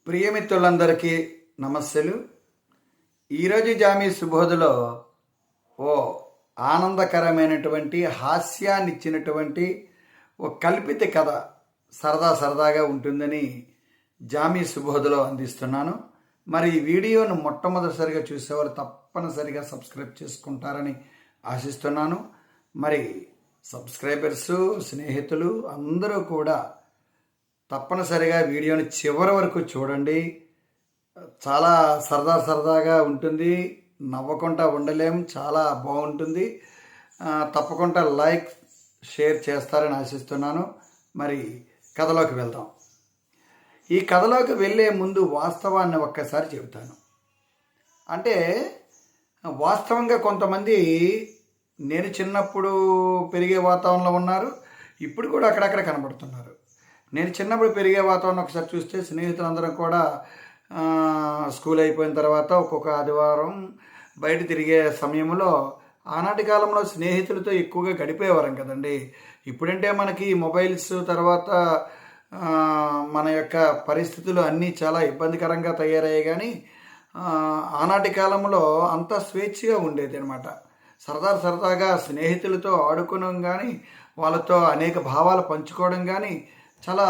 ప్రియమిత్రులందరికీ నమస్సులు. ఈరోజు జామీ సుబోధలో ఓ ఆనందకరమైనటువంటి హాస్యాన్ని ఇచ్చినటువంటి ఓ కల్పిత కథ సరదాగా ఉంటుందని జామీ సుబోధలో అందిస్తున్నాను. మరి ఈ వీడియోను మొట్టమొదటిసారిగా చూసేవారు తప్పనిసరిగా సబ్స్క్రైబ్ చేసుకుంటారని ఆశిస్తున్నాను. మరి సబ్స్క్రైబర్స్, స్నేహితులు అందరూ కూడా తప్పనిసరిగా వీడియోని చివరి వరకు చూడండి. చాలా సరదాగా ఉంటుంది, నవ్వకుండా ఉండలేం, చాలా బాగుంటుంది. తప్పకుండా లైక్, షేర్ చేస్తారని ఆశిస్తున్నాను. మరి కథలోకి వెళ్దాం. ఈ కథలోకి వెళ్ళే ముందు వాస్తవాన్ని ఒక్కసారి చెబుతాను. అంటే వాస్తవంగా కొంతమంది నేను చిన్నప్పుడు పెరిగే వాతావరణంలో ఉన్నారు, ఇప్పుడు కూడా అక్కడక్కడ కనబడుతున్నారు. నేను చిన్నప్పుడు పెరిగే వాతావరణం ఒకసారి చూస్తే స్నేహితులందరం కూడా స్కూల్ అయిపోయిన తర్వాత ఒక్కొక్క ఆదివారం బయట తిరిగే సమయంలో ఆనాటి కాలంలో స్నేహితులతో ఎక్కువగా గడిపేవారం కదండి. ఇప్పుడంటే మనకి మొబైల్స్ తర్వాత మన యొక్క పరిస్థితులు అన్నీ చాలా ఇబ్బందికరంగా తయారయ్యాయి. కానీ ఆనాటి కాలంలో అంతా స్వేచ్ఛగా ఉండేది అనమాట. సరదాగా స్నేహితులతో ఆడుకోవడం కానీ, వాళ్ళతో అనేక భావాలు పంచుకోవడం కానీ చాలా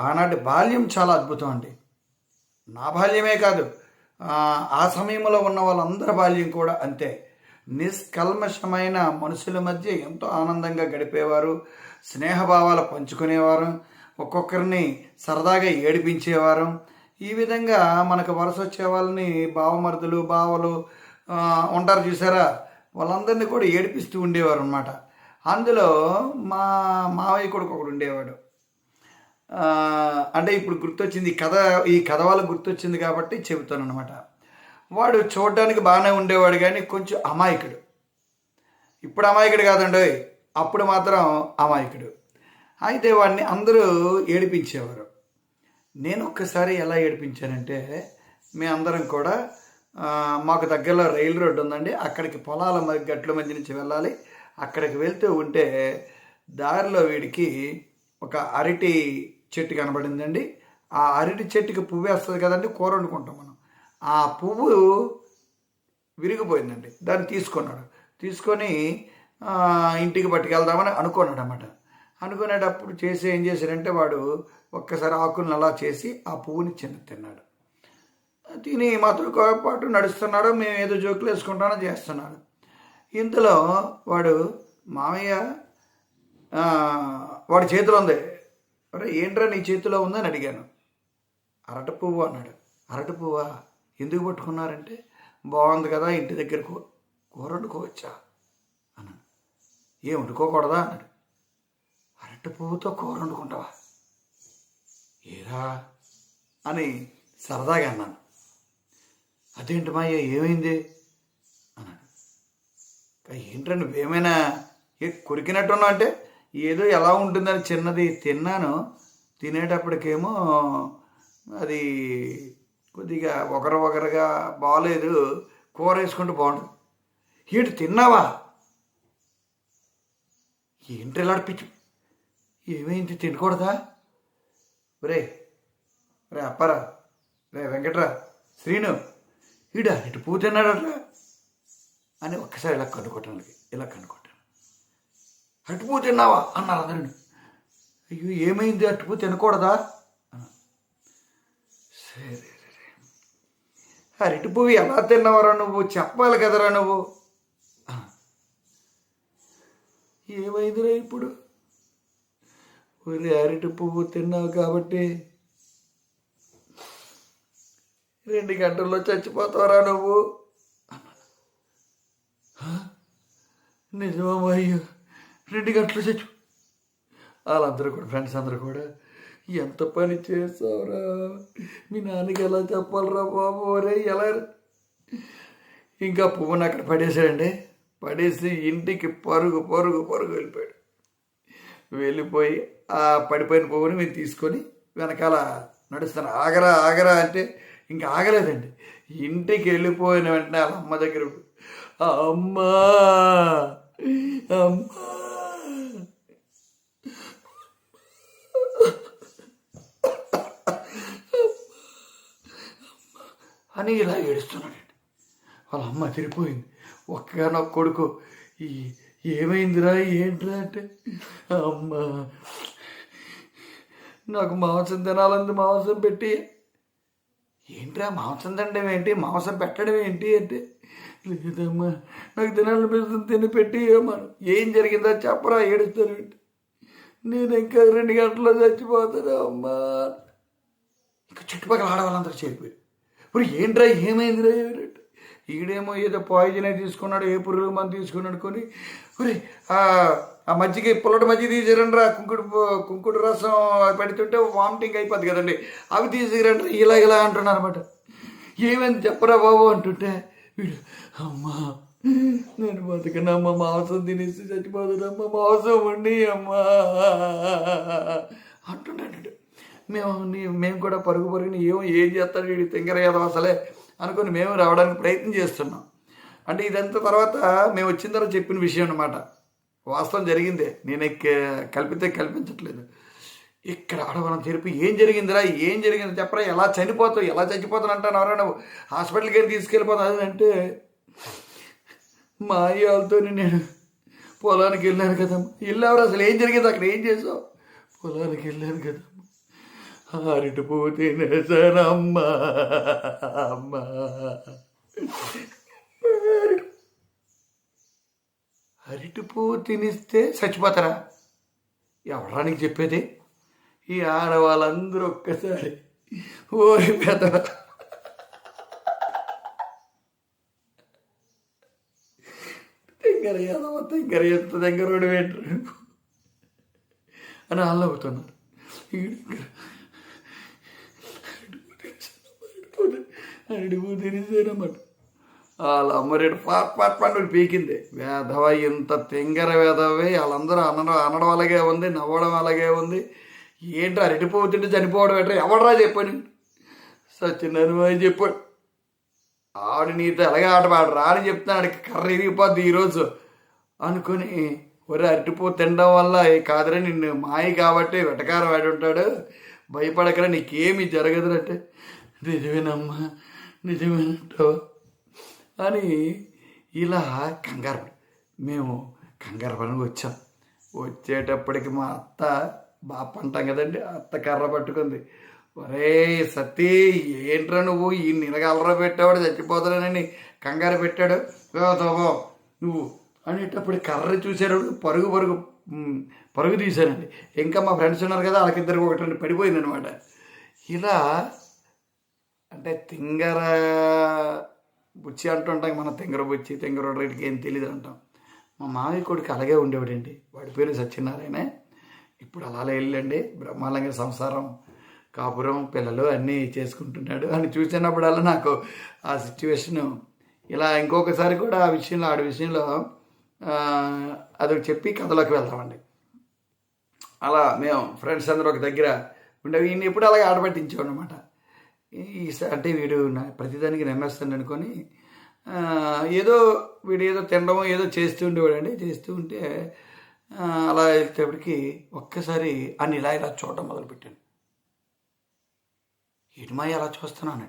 ఆనాటి బాల్యం చాలా అద్భుతం అండి. నా బాల్యమే కాదు, ఆ సమయంలో ఉన్న వాళ్ళందరి బాల్యం కూడా అంతే. నిష్కల్మషమైన మనుషుల మధ్య ఎంతో ఆనందంగా గడిపేవారు, స్నేహభావాలు పంచుకునేవారు, ఒక్కొక్కరిని సరదాగా ఏడిపించేవారు. ఈ విధంగా మనకు వరుస వచ్చే వాళ్ళని బావమరుదులు, బావలు ఉంటారు చూసారా, వాళ్ళందరినీ కూడా ఏడిపిస్తూ ఉండేవారు అనమాట. అందులో మా మావయ్య కొడుకు ఒకడు ఉండేవాడు. అంటే ఇప్పుడు గుర్తొచ్చింది ఈ కథ వాళ్ళకి గుర్తొచ్చింది కాబట్టి చెబుతాను అనమాట. వాడు చూడడానికి బాగానే ఉండేవాడు కానీ కొంచెం అమాయకుడు. ఇప్పుడు అమాయకుడు కాదండి, అప్పుడు మాత్రం అమాయకుడు. అయితే వాడిని అందరూ ఏడిపించేవారు. నేను ఒక్కసారి ఎలా ఏడిపించానంటే, మేమందరం కూడా మాకు దగ్గరలో రైలు రోడ్డు ఉందండి, అక్కడికి పొలాల గట్ల మధ్య నుంచి వెళ్ళాలి. అక్కడికి వెళ్తూ ఉంటే దారిలో వీడికి ఒక అరటి చెట్టు కనబడిందండి. ఆ అరటి చెట్టుకి పువ్వు వేస్తుంది కదండి, కూర వండుకుంటాం మనం. ఆ పువ్వు విరిగిపోయిందండి. దాన్ని తీసుకొని ఇంటికి పట్టుకెళ్దామని అనుకున్నాడు అన్నమాట. అనుకునేటప్పుడు ఏం చేశాడంటే, వాడు ఒక్కసారి ఆకులను అలా చేసి ఆ పువ్వుని తిన్నాడు. తిని మాతో పాటు నడుస్తున్నాడు. మేము ఏదో జోకులు వేసుకుంటానో చేస్తున్నాడు. ఇంతలో వాడు మామయ్య వాడి చేతిలో ఉంది. అరే ఏంట్రా నీ చేతిలో ఉందని అడిగాను. అరటి పువ్వు అన్నాడు. అరటి పువ్వా, ఎందుకు పట్టుకున్నారంటే, బాగుంది కదా, ఇంటి దగ్గర కూర వండుకోవచ్చా అన్నాడు. ఏం వండుకోకూడదా అన్నాడు. అరటి పువ్వుతో కూర వండుకుంటావా ఏరా అని సరదాగా అన్నాను. అదేంటి మాయ్య ఏమైంది అన్నాడు. ఏంట్రా నువ్వేమైనా కొరికినట్టున్నావు అంటే, ఏదో ఎలా ఉంటుందని చిన్నది తిన్నాను. తినేటప్పటికేమో అది కొద్దిగా ఒకరుగా బాగలేదు, కూర వేసుకుంటూ బాగుంటుంది. ఏంటి తిన్నావా? ఏంటి ఇలా అడిపించు, ఏమైంది, తినకూడదా? రే అప్పారా, రే వెంకట్రా, శ్రీను, ఈడ ఇటు పువ్వు తిన్నాడట్లా అని ఒక్కసారి ఇలా కనుక్కుంటాను. అటుపువ్వు తిన్నావా అన్నారు అందరిని. అయ్యో ఏమైంది, అటుపువ్వు తినకూడదా? సరే అరటి పువ్వు ఎలా తిన్నావరా నువ్వు, చెప్పాలి కదరా నువ్వు. ఏమైందిరా ఇప్పుడు? అరటి పువ్వు తిన్నావు కాబట్టి 2 గంటల్లో చచ్చిపోతావరా నువ్వు. నిజమా అయ్యో, 2 గంటలు చచ్చు. వాళ్ళందరూ కూడా, ఫ్రెండ్స్ అందరూ కూడా, ఎంత పని చేస్తావురా, మీ నాన్నకి ఎలా చెప్పాలరా బాబు, రే ఎలా. ఇంకా పువ్వుని అక్కడ పడేసాడండి. పడేసి ఇంటికి పరుగు వెళ్ళిపోయాడు. వెళ్ళిపోయి ఆ పడిపోయిన పువ్వుని మేము తీసుకొని వెనకాల నడుస్తాను. ఆగరా అంటే ఇంకా ఆగలేదండి. ఇంటికి వెళ్ళిపోయిన వెంటనే వాళ్ళ అమ్మ దగ్గర, అమ్మా అని ఇలా ఏడుస్తున్నాడండి. వాళ్ళ అమ్మ తిరిగిపోయింది. ఒక్కగానొక్క కొడుకు ఈ ఏమైందిరా ఏంట్రా అంటే, అమ్మ నాకు మాంసం తినాలంది, మాంసం పెట్టి. ఏంట్రా మాంసం తినడం ఏంటి, మాంసం పెట్టడం ఏంటి అంటే, లేదమ్మా నాకు తినాలనిపిస్తుంది, తిని పెట్టి ఏమను. ఏం జరిగిందో చెప్పరా ఏడుస్తారు ఏంటి, నేను ఇంకా 2 గంటల్లో చచ్చిపోతాను అమ్మా. ఇంకా చుట్టుపక్కల ఆడవాళ్ళందరూ చేరిపోయారు. ఇప్పుడు ఏంట్రా ఏమైందిరా ఏమిటంటే, ఈడేమో ఏదో పాయిజన్ తీసుకున్నాడు, ఏ పురుగుల మంది తీసుకున్నాడు కొని, ఒరే ఆ మజ్జిగ పుల్లటి మజ్జిగ తీసిరండి రా, కుంకుడు రసం పెడుతుంటే వామిటింగ్ అయిపోద్ది కదండి, అవి తీసిరండి ఇలా అంటున్నారు అనమాట. ఏమైంది చెప్పరా బాబు అంటుంటే వీడు, అమ్మా నేను బతకనమ్మా, మాంసం తినేసి చచ్చిపోతుందమ్మా, మాంసం వండి అమ్మా అంటున్నాడు. మేము కూడా పరుగుని ఏం చేస్తాడు వీడి తింగర ఏదో అసలే అనుకుని మేము రావడానికి ప్రయత్నం చేస్తున్నాం. అంటే ఇదంతా తర్వాత మేము వచ్చిన తర్వాత చెప్పిన విషయం అన్నమాట. వాస్తవం జరిగిందే, నేను కల్పించట్లేదు. ఇక్కడ ఆడవాళ్ళని తెలిపి ఏం జరిగింది చెప్పరా, ఎలా చచ్చిపోతావు అంటాను. ఎవరైనా హాస్పిటల్కి వెళ్ళి తీసుకెళ్ళిపోతాను అంటే, మా అయ్యాలతో నేను పొలానికి వెళ్ళాను కదమ్మా. వెళ్ళావు అసలు ఏం జరిగింది, అక్కడ ఏం చేసావు? పొలానికి వెళ్ళాను కదమ్మా, అరటిపువ్వు తినేసానమ్మా. అమ్మా అరటిపువ్వు తినిస్తే చచ్చిపోతారా? ఎవరా నీకు చెప్పేది? ఈ ఆడవాళ్ళందరూ ఒక్కసారి ఓరి పెద్ద తెంగరోడు ఏంటారు అని వాళ్ళు అవుతున్నారు. అరటిపువ్వు తినేసానమాట. వాళ్ళ అమ్మరేడు పాట్ పీకింది. వేధవ ఇంత తెంగర వేధవే, వాళ్ళందరూ అనడం అలాగే ఉంది, నవ్వడం అలాగే ఉంది. ఏంటి అరటిపువ్వు తింటే చనిపోవడం ఏంటో ఎవడరా చెప్పాను? సత్యనారాయణ చెప్పాడు. ఆవిడ నీతో ఎలాగే ఆటపాడరా అని చెప్తున్నాడు. కర్ర ఇరిగిపోద్ది ఈరోజు అనుకుని, ఒరే అరటిపువ్వు తినడం వల్ల కాదురా నిన్ను మాయి కాబట్టి వెటకారం ఆడి ఉంటాడు, భయపడకరా నీకేమీ జరగదురంటే, నిజమేనమ్మా నిజమేనంటావా అని ఇలా మేము కంగారు పనికి వచ్చాం. వచ్చేటప్పటికి మా అత్త బాప అంటాం కదండి, అత్త కర్ర పట్టుకుంది. ఒరే సతీ ఏంట్రా నువ్వు ఈ నిలగలరా పెట్టావాడు, చచ్చిపోతానని కంగారు పెట్టాడు నువ్వు అనేటప్పుడు కర్ర చూసాడు. పరుగు తీశానండి. ఇంకా మా ఫ్రెండ్స్ ఉన్నారు కదా, వాళ్ళకిద్దరికి ఒకటి పడిపోయింది అనమాట. ఇలా అంటే తింగర బుచ్చి అంటుంటాం మన, తింగర బుచ్చి తింగరోడు రేటుకి ఏం తెలియదు అంటాం. మా మామయ్య కొడుకు అలాగే ఉండేవాడండి. వాడి పేరు సత్యనారాయణ. ఇప్పుడు అలా వెళ్ళండి, బ్రహ్మాండంగా సంసారం, కాపురం, పిల్లలు అన్నీ చేసుకుంటున్నాడు అని చూసినప్పుడల్లా నాకు ఆ సిచ్యువేషను ఇలా ఇంకొకసారి కూడా ఆ విషయంలో అది చెప్పి కథలోకి వెళ్తామండి. అలా మేము ఫ్రెండ్స్ అందరూ ఒక దగ్గర ఉండే ఈయన ఎప్పుడు అలాగే ఆడబట్టించాం అనమాట. అంటే వీడు ప్రతిదానికి నమ్మేస్తాను అనుకొని వీడు ఏదో తినడం ఏదో చేస్తూ ఉండేవాడండి. చేస్తూ ఉంటే అలా వెళ్తేప్పటికి ఒక్కసారి అని ఇలా చూడడం మొదలుపెట్టాను. ఇటుమాయి అలా చూస్తున్నాను,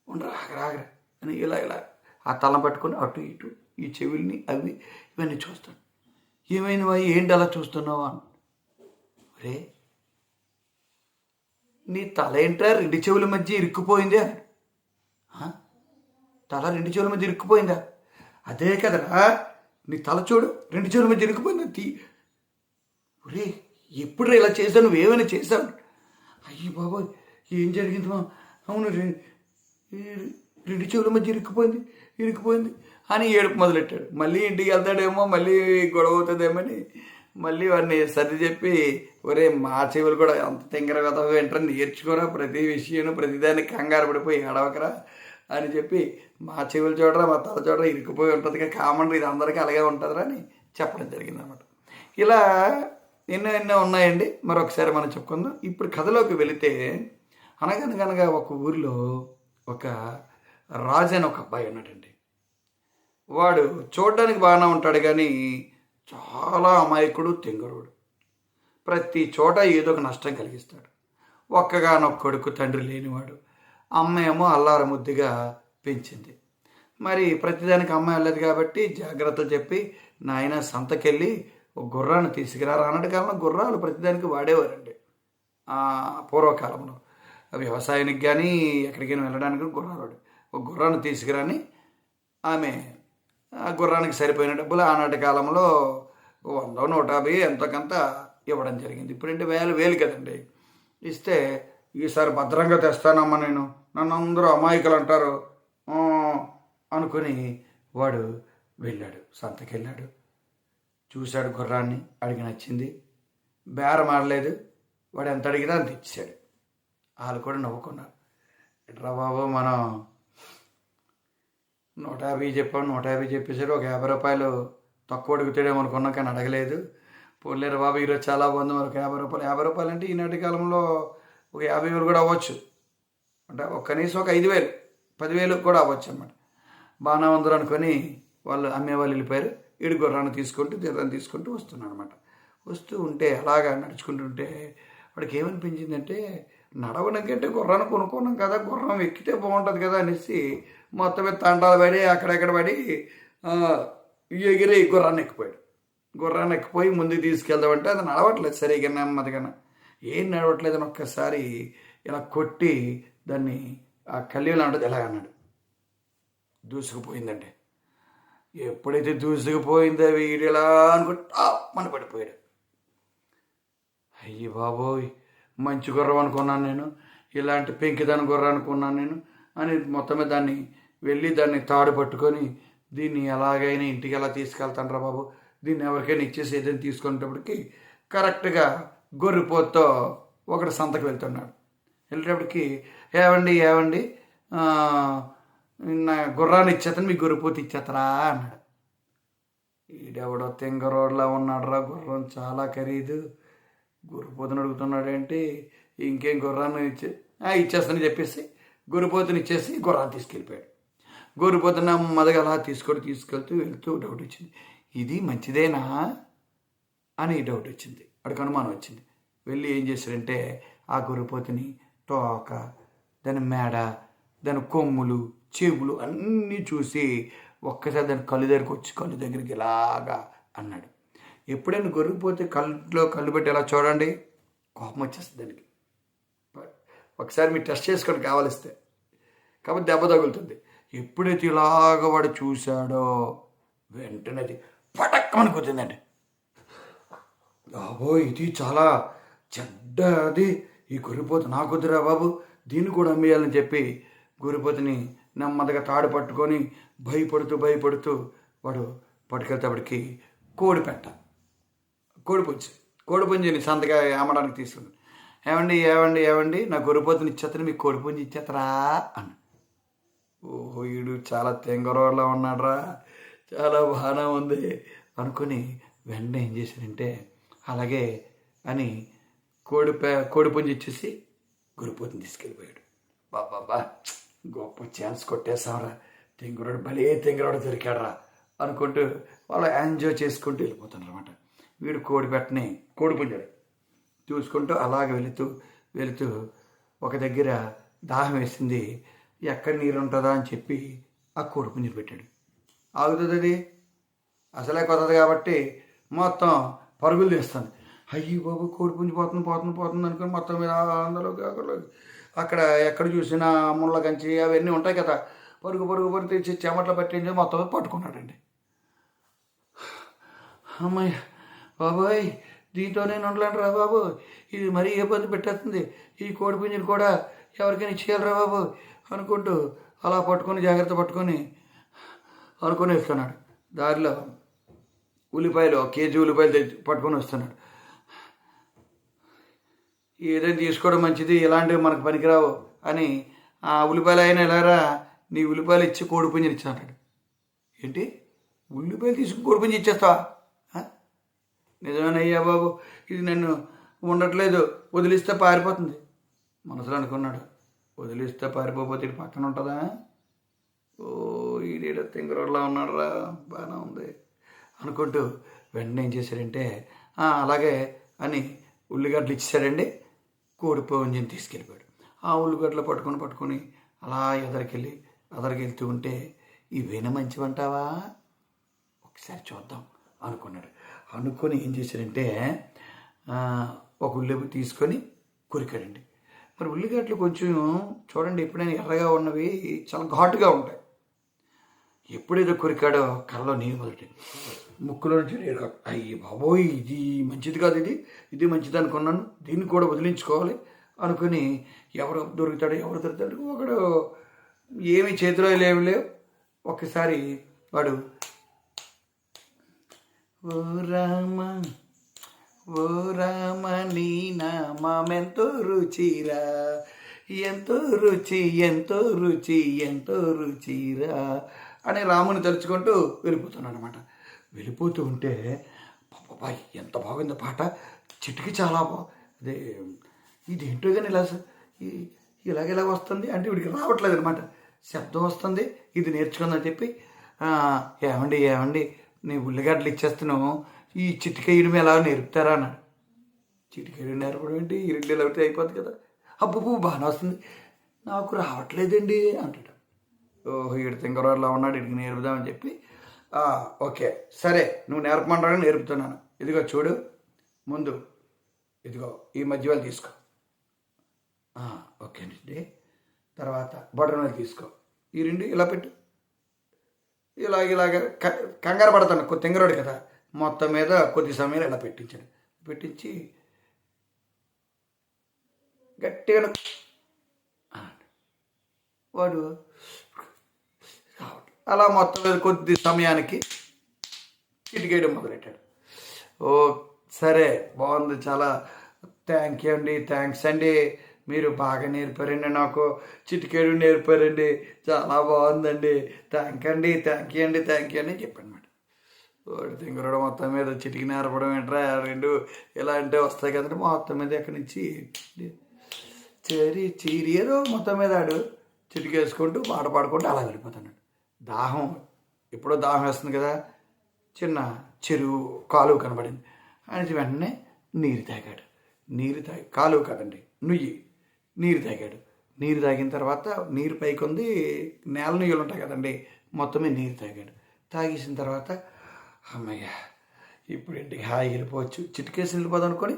ఉండరా ఆగరా అని ఇలా ఆ తలం పట్టుకొని అటు ఇటు ఈ చెవుల్ని అవి ఇవన్నీ చూస్తాను. ఏమైంది మా ఏంటి అలా చూస్తున్నావా అని. ఒరే నీ తల ఏంట్రా 2 చెవుల మధ్య ఇరుక్కుపోయిందే? తల 2 చెవుల మధ్య ఇరుక్కుపోయిందా? అదే కదరా నీ తల చూడు 2 చెవుల మధ్య ఇరుక్కుపోయింది. ఒరే ఎప్పుడు ఇలా చేశావు, నువ్వేమైనా చేశావు? అయ్యి బాబోయ్ ఏం జరిగింది మా? అవును 2 చెవుల మధ్య ఇరుక్కుపోయింది అని ఏడుపు మొదలెట్టాడు. మళ్ళీ ఇంటికి వెళ్తాడేమో, మళ్ళీ గొడవ అవుతుందేమని మళ్ళీ వాడిని సర్ది చెప్పి, ఒరే మా చెవులు కూడా అంత తింగర కదా ఏంటని నేర్చుకోరా, ప్రతి విషయం ప్రతిదానికి కంగారు పడిపోయి ఏడవకరా అని చెప్పి, మా చెవులు చూడరా మా తల చూడరా ఇరుక్కుపోయి ఉంటుంది, కామన్ ఇది అందరికీ అలాగే ఉంటుందిరా అని చెప్పడం జరిగింది అన్నమాట. ఇలా ఎన్నో ఉన్నాయండి. మరొకసారి మనం చెప్పుకుందాం. ఇప్పుడు కథలోకి వెళితే, అనగనగా ఒక ఊరిలో ఒక రాజు అని ఒక అబ్బాయి ఉన్నాడండి. వాడు చూడడానికి బాగానే ఉంటాడు కానీ చాలా అమాయకుడు, తెంగరుడు. ప్రతి చోట ఏదో ఒక నష్టం కలిగిస్తాడు. ఒక్కగానొక్క కొడుకు, తండ్రి లేనివాడు. అమ్మ ఏమో అల్లారు ముద్దుగా పెంచింది. మరి ప్రతిదానికి అమ్మ వెళ్ళదు కాబట్టి జాగ్రత్తలు చెప్పి నాయన సంతకెళ్ళి ఒక గుర్రాన్ని తీసుకురారు. అన్నటి కాలంలో గుర్రాలు ప్రతిదానికి వాడేవారండి పూర్వకాలంలో. వ్యవసాయానికి కానీ ఎక్కడికైనా వెళ్ళడానికి గుర్రాలు వాడు. ఒక గుర్రాన్ని తీసుకురాని ఆమె ఆ గుర్రానికి సరిపోయిన డబ్బులు ఆనాటి కాలంలో 100, 150 ఎంతకంత ఇవ్వడం జరిగింది. ఇప్పుడంటే వేలు కదండి. ఇస్తే ఈసారి భద్రంగా తెస్తానమ్మా నేను, నన్ను అందరూ అమాయకులు అంటారు అనుకుని వాడు వెళ్ళాడు. సంతకెళ్ళాడు, చూశాడు గుర్రాన్ని, అడిగి నచ్చింది. బేరం ఆడలేదు, వాడు ఎంత అడిగినా అంత ఇచ్చాడు. వాళ్ళు కూడా నవ్వుకున్నారు. ఎట్రా బాబు, మనం 150 చెప్పాము, 150 చెప్పేసాడు, ఒక 50 రూపాయలు తక్కువ అడుగుతాడేమో అనుకున్నాం, కానీ అడగలేదు. పోలేరు బాబు, ఈరోజు చాలా బాగుంది, మనకు 50 రూపాయలు అంటే ఈనాటి కాలంలో ఒక 50,000 కూడా అవ్వచ్చు. అంటే కనీసం ఒక 5,000, 10,000 కూడా అవ్వచ్చు అన్నమాట. బాగానే ఉందరు అనుకొని వాళ్ళు అమ్మేవాళ్ళు వెళ్ళిపోయారు. ఈడు గుర్రాన్ని తీసుకుంటూ వస్తున్నాడు అనమాట. వస్తూ ఉంటే అలాగా నడుచుకుంటుంటే వాడికి ఏమనిపించిందంటే, నడవడానికంటే గుర్రాన్ని కొనుక్కున్నాం కదా, గుర్రం ఎక్కితే బాగుంటుంది కదా అనేసి మొత్తం మీద తండాలు పడి అక్కడెక్కడ పడి ఎగిరి గుర్రాన్ని ఎక్కిపోయాడు. గుర్రాన్ని ఎక్కిపోయి ముందుకు తీసుకెళ్దామంటే అది నడవట్లేదు సరిగా, నెమ్మదిగా ఏం నడవట్లేదని ఒక్కసారి ఇలా కొట్టి దాన్ని ఆ కళ్యాణం ఉంటుంది ఎలా అన్నాడు. దూసుకుపోయిందండి. ఎప్పుడైతే దూసుకుపోయిందో వీడు ఎలా అనుకుంటా మన పడిపోయాడు. అయ్యి బాబోయ్, మంచి గుర్రం అనుకున్నాను నేను, ఇలాంటి పెంకిదాని గుర్రం అనుకున్నాను నేను అని మొత్తం మీద దాన్ని తాడు పట్టుకొని దీన్ని ఎలాగైనా ఇంటికి ఎలా తీసుకెళ్తాను బాబు, దీన్ని ఎవరికైనా ఇచ్చేసి ఏదైనా తీసుకునేటప్పటికి కరెక్ట్గా గొర్రెపోతుతో ఒకటి సంతకు వెళ్తున్నాడు. వెళ్ళేటప్పటికి ఏవండి నా గుర్రాన్ని ఇచ్చేతను మీకు గొర్రెపోతు ఇచ్చేతరా అన్నాడు. ఈడెవడో తెంగరోడ్లా ఉన్నాడురా, గుర్రం చాలా ఖరీదు, గొర్రెపోతుని అడుగుతున్నాడేంటి, ఇంకేం గుర్రాన్ని ఇచ్చేస్తానని చెప్పేసి గొర్రెపోతుని ఇచ్చేసి గుర్రాన్ని తీసుకెళ్ళిపోయాడు. గొర్రెపోతుని నెమ్మదిగా అలా వెళ్తూ డౌట్ వచ్చింది, ఇది మంచిదేనా అని డౌట్ వచ్చింది. అక్కడికి అనుమానం వచ్చింది. వెళ్ళి ఏం చేశాడంటే ఆ గొర్రెపోతుని తోక, దాని మేడ, దాని కొమ్ములు, చెవులు అన్నీ చూసి ఒక్కసారి దాని కళ్ళు దగ్గరికి ఇలాగా అన్నాడు. ఎప్పుడైనా గొర్రెపోతే కళ్ళు పెట్టి ఎలా చూడండి, కోపం వచ్చేస్తుంది దానికి. ఒకసారి మీరు టెస్ట్ చేసుకోండి కావాలిస్తే, కాబట్టి దెబ్బ తగులుతుంది. ఎప్పుడైతే ఇలాగ వాడు చూశాడో వెంటనే అది పటక్కమని కుదిందండి. బాబో, ఇది చాలా చెడ్డది, ఈ గొర్రెపోతు నాకు వద్దురా బాబు, దీన్ని కూడా అమ్మేయాలని చెప్పి గొర్రెపోతుని నెమ్మదిగా తాడు పట్టుకొని భయపడుతూ వాడు పట్టుకెళ్తేప్పటికి కోడిపుంజిని సంతగా అమ్మడానికి తీసుకుని, ఏవండి నా గొర్రెపోతుని ఇచ్చేతను మీకు కోడిపుంజి ఇచ్చేతరా అన్న. ఓహో, వీడు చాలా తెంగరోళ్ళ ఉన్నాడ్రా, చాలా బాగానే ఉంది అనుకుని వెంటనే ఏం చేశాడంటే అలాగే అని కోడిపుంజి ఇచ్చేసి గొర్రెపోతుని తీసుకెళ్ళిపోయాడు. బాబా, గొప్ప ఛాన్స్ కొట్టేశాంరా, తెంగరోడు దొరికాడరా అనుకుంటూ వాళ్ళు ఎంజాయ్ చేసుకుంటూ వెళ్ళిపోతున్నారు అనమాట. వీడు కోడిపుంజాడు చూసుకుంటూ అలాగ వెళుతూ ఒక దగ్గర దాహం వేసింది, ఎక్కడ నీరు ఉంటుందా అని చెప్పి ఆ కోడిపుంజుని పెట్టాడు. ఆగుతుంది అది, అసలే కొత్తది కాబట్టి మొత్తం పరుగులు తీస్తుంది. అయ్యి బాబు, కోడిపుంజి పోతుంది అనుకుని మొత్తం మీద అందులో అక్కడ ఎక్కడ చూసినా ముళ్ళ కంచి అవన్నీ ఉంటాయి కదా, పరుగు తెచ్చి చెమట్లు పట్టించి మొత్తం పట్టుకున్నాడండి. అమ్మాయి బాబోయ్, దీంతో నేను ఉండలేను బాబు, ఇది మరీ ఇబ్బంది పెట్టేస్తుంది, ఈ కోడిపుంజిని కూడా ఎవరికైనా ఇచ్చేయాలరా బాబు అనుకుంటూ అలా జాగ్రత్త పట్టుకొని వెళ్తున్నాడు. దారిలో ఉల్లిపాయలు, 1 కేజీ ఉల్లిపాయలు పట్టుకొని వస్తున్నాడు. ఏదైనా తీసుకోవడం మంచిది, ఇలాంటివి మనకు పనికిరావు అని ఆ ఉల్లిపాయలు అయినా ఎలారా, నీ ఉల్లిపాయలు ఇచ్చి కోడిపుంజిని ఇచ్చాడు. ఏంటి, ఉల్లిపాయలు తీసుకుని కోడిపుంజి ఇచ్చేస్తావా? నిజమేనయ్యా బాబు, ఇది నన్ను ఉండట్లేదు, వదిలిస్తే పారిపోతుంది మనసులో అనుకున్నాడు. వదిలిస్తే పారిపోతే ఇది పక్కన ఉంటుందా? ఓ, ఈడేడో తెంగరోడ్లా ఉన్నాడురా, బాగానే ఉంది అనుకుంటూ వెంటనే ఏం చేశాడంటే అలాగే అని ఉల్లిగడ్డలు ఇచ్చేసాడండి. కోడిపుంజిని తీసుకెళ్ళిపోయాడు. ఆ ఆ ఉల్లిగడ్డలు పట్టుకొని అలా ఎదరికెళ్తూ ఉంటే ఇవేనా మంచివంటావా, ఒకసారి చూద్దాం అనుకున్నాడు. అనుకొని ఏం చేశాడంటే ఒక ఉల్లిగడ్డ తీసుకొని కొరికాడండి. మరి ఉల్లిగడ్డలు కొంచెం చూడండి, ఎప్పుడైనా ఎర్రగా ఉన్నవి చాలా ఘాటుగా ఉంటాయి. ఎప్పుడేదో కొరికాడో కళ్ళలో నీళ్ళు మొదలెట్టింది, ముక్కులో నుంచి నీరు కాదు. అయ్యి బాబోయ్, ఇది మంచిది కాదు, ఇది మంచిది అనుకున్నాను, దీన్ని కూడా వదిలించుకోవాలి అనుకుని ఎవరు దొరుకుతాడు ఒకడు ఏమి చేతిలో లేవు. ఒక్కసారి వాడు ఓ రామ ఓ రామ నీ నామెంతో రుచిరా, ఎంతో రుచి ఎంతో రుచి ఎంతో రుచిరా అని రాముని తలుచుకుంటూ వెళ్ళిపోతున్నాడు అనమాట. వెళ్ళిపోతూ ఉంటే బాబాయ్ ఎంత బాగుంది పాట, చిటికి చాలా అదే ఇదేంటో కానీ ఇలాగ వస్తుంది అంటే వీడికి రావట్లేదు అనమాట. శబ్దం వస్తుంది, ఇది నేర్చుకుందని చెప్పి ఏమండి నీ ఉల్లిగడ్డలు ఇచ్చేస్తున్నావు, ఈ చిటికేయడం ఎలా నేర్పుతారా అన్నాడు. చిటికేయడం నేర్పడం ఏంటి, ఈ రెండు అవుతే అయిపోతుంది కదా. అబ్బు బాగానే వస్తుంది, నాకు రావట్లేదండి అంటాడు. ఓహో, ఈడు తింగరోడ్లా ఉన్నాడు, ఇడికి నేర్పుదామని చెప్పి ఓకే సరే నువ్వు నేర్పమంటారని నేర్పుతున్నాను. ఇదిగో చూడు, ముందు ఇదిగో ఈ మధ్యవాళ్ళు తీసుకో, ఓకే అండి. తర్వాత బటర్ తీసుకో, ఈ రెండు ఇలా పెట్టు. ఇలాగ కంగారు పడతాను, తింగరోడు కదా. మొత్తం మీద కొద్ది సమయంలో ఇలా పెట్టించి గట్టిగా వాడు అలా మొత్తం మీద కొద్ది సమయానికి చిటికేయడం మొదలెట్టాడు. ఓ సరే బాగుంది, చాలా థ్యాంక్స్ అండి, మీరు బాగా నేర్పారండి, నాకు చిటికేయడం నేర్పారండి, చాలా బాగుందండి, థ్యాంక్ యూ అండి అని చెప్పాను అనమాట. వాడు తింగరడం మొత్తం మీద చిటికి నేర్పడం ఏంట్రా, రెండు ఎలా అంటే వస్తాయి కదండి. మొత్తం మీద ఎక్కడి నుంచి చీరి ఏదో మొత్తం మీద ఆడు చిటికేసుకుంటూ పాట పాడుకుంటూ అలా వెళ్ళిపోతున్నాడు. దాహం ఎప్పుడో దాహం వేస్తుంది కదా, చిన్న చెరువు కాలువ కనబడింది. అని వెంటనే నీరు తాగాడు. కాలువ కాదండి, నీరు తాగాడు. నీరు తాగిన తర్వాత నీరు పైకి ఉంది, నేల నీళ్ళు ఉంటాయి కదండి, మొత్తమే నీరు తాగాడు. తాగేసిన తర్వాత అమ్మయ్య ఇప్పుడు ఇంటికి హాయి వెళ్ళిపోవచ్చు, చిటికేసి వెళ్ళిపోదాం అనుకొని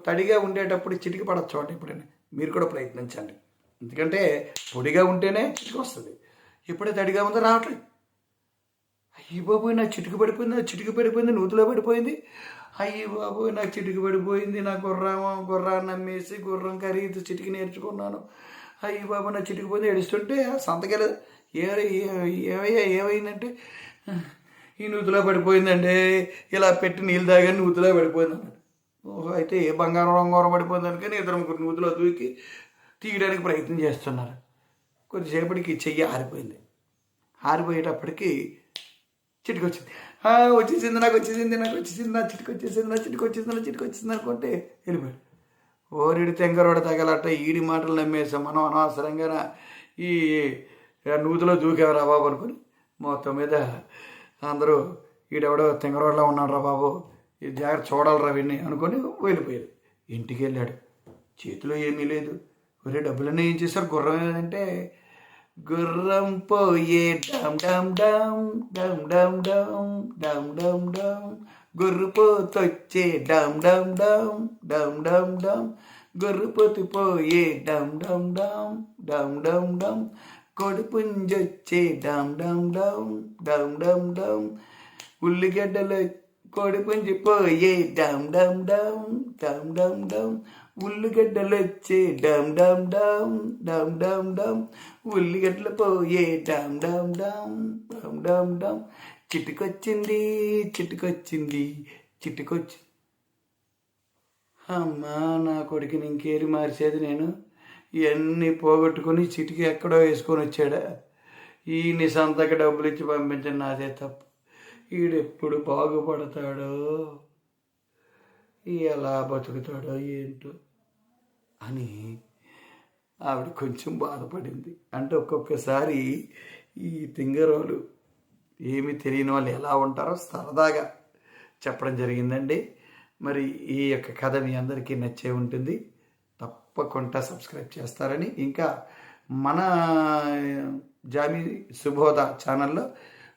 తడిగా ఉండేటప్పుడు చిటికి పడచ్చు అంటే ఎప్పుడైనా మీరు కూడా ప్రయత్నించండి. ఎందుకంటే పొడిగా ఉంటేనే చిటికి వస్తుంది, ఎప్పుడే తడిగా ఉందో రావట్లేదు. అయ్యి బాబోయ్ నాకు చిటికి పడిపోయింది, నూతిలో పడిపోయింది, అయ్యి బాబోయ్ నాకు చిటికి పడిపోయింది, నా గుర్రాన్ని అమ్మేసి గుర్రం ఖరీదు చిటికి నేర్చుకున్నాను, అయ్యి బాబు నా చిటికి పోయింది ఏడుస్తుంటే సంతకెళ్ళదు. ఏమైందంటే ఈ నూతిలో పడిపోయిందండి, ఇలా పెట్టి నీళ్ళు తాగాని నూతిలో పడిపోయింది అన్నాడు. ఓహో, అయితే ఏ బంగారం పడిపోయింది అనుకని ఇద్దరు ముగ్గురు నూతిలో దూకి తీయడానికి ప్రయత్నం చేస్తున్నారు. కొద్దిసేపటికి చెయ్యి ఆరిపోయేటప్పటికి చిటికి వచ్చింది. వచ్చేసింది నా చిటికి వచ్చేసింది అనుకుంటే వెళ్ళిపోయాడు. ఓరిడి తెంగరోడ తగలట, ఈడి మాటలు నమ్మేసాం మనం, అనవసరంగా ఈ నూతిలో దూకేవరా బాబు అనుకుని మొత్తం మీద అందరూ ఈడెవడో తెంగరోడలో ఉన్నాడు రా బాబు, ఈ జాగ్రత్త చూడాలరా విని అనుకొని వెళ్ళిపోయాడు. ఇంటికి వెళ్ళాడు, చేతిలో ఏమీ లేదు. ఒరే డబ్బులన్నీ ఏం చేశారు, గుర్రం ఏదంటే గుర్రం పోయే డం గుర్రుపోతొచ్చే డం గుర్రుపోతు పోయే డం కొడుపుంజొచ్చే డం ఉల్లిగడ్డలు కొడుపుంజి పోయే డం ఉల్లిగడ్డలు వచ్చే డం ఉల్లిగడ్డలు పోయే డం చిటికొచ్చింది. అమ్మా నా కొడుకుని ఇంకేరి మార్చేది నేను, ఇవన్నీ పోగొట్టుకుని చిటికి ఎక్కడో వేసుకొని వచ్చాడా, ఈ నిసంతకి డబ్బులు ఇచ్చి పంపించండి, నాదే తప్పు, ఈడెప్పుడు బాగుపడతాడో ఎలా బతుకుతాడో ఏంటో అని ఆవిడ కొంచెం బాధపడింది. అంటే ఒక్కొక్కసారి ఈ తింగరోలు ఏమి తెలియని వాళ్ళు ఎలా ఉంటారో సరదాగా చెప్పడం జరిగిందండి. మరి ఈ యొక్క కథ మీ అందరికీ నచ్చే ఉంటుంది. తప్ప తప్పకుండా సబ్స్క్రైబ్ చేస్తారని, ఇంకా మన జామి సుబోధ ఛానల్లో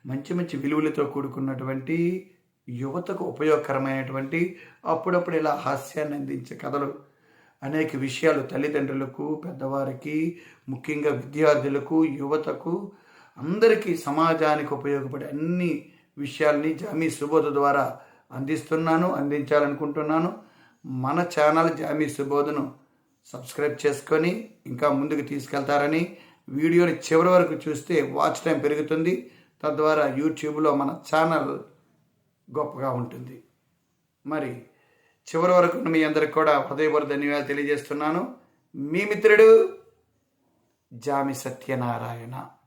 మంచి మంచి విలువలతో కూడుకున్నటువంటి యువతకు ఉపయోగకరమైనటువంటి అప్పుడప్పుడు ఇలా హాస్యాన్ని అందించే కథలు, అనేక విషయాలు తల్లిదండ్రులకు, పెద్దవారికి, ముఖ్యంగా విద్యార్థులకు, యువతకు, అందరికీ సమాజానికి ఉపయోగపడే అన్ని విషయాల్ని జామి సుబోధ ద్వారా అందించాలనుకుంటున్నాను. మన ఛానల్ జామి సుబోధను సబ్స్క్రైబ్ చేసుకొని ఇంకా ముందుకు తీసుకెళ్తారని, వీడియోని చివరి వరకు చూస్తే వాచ్ టైం పెరుగుతుంది. తద్వారా యూట్యూబ్లో మన ఛానల్ గొప్పగా ఉంటుంది. మరి చివరి వరకు మీ అందరికి కూడా హృదయపూర్వక ధన్యవాదాలు తెలియజేస్తున్నాను. మీ మిత్రుడు జామి సత్యనారాయణ.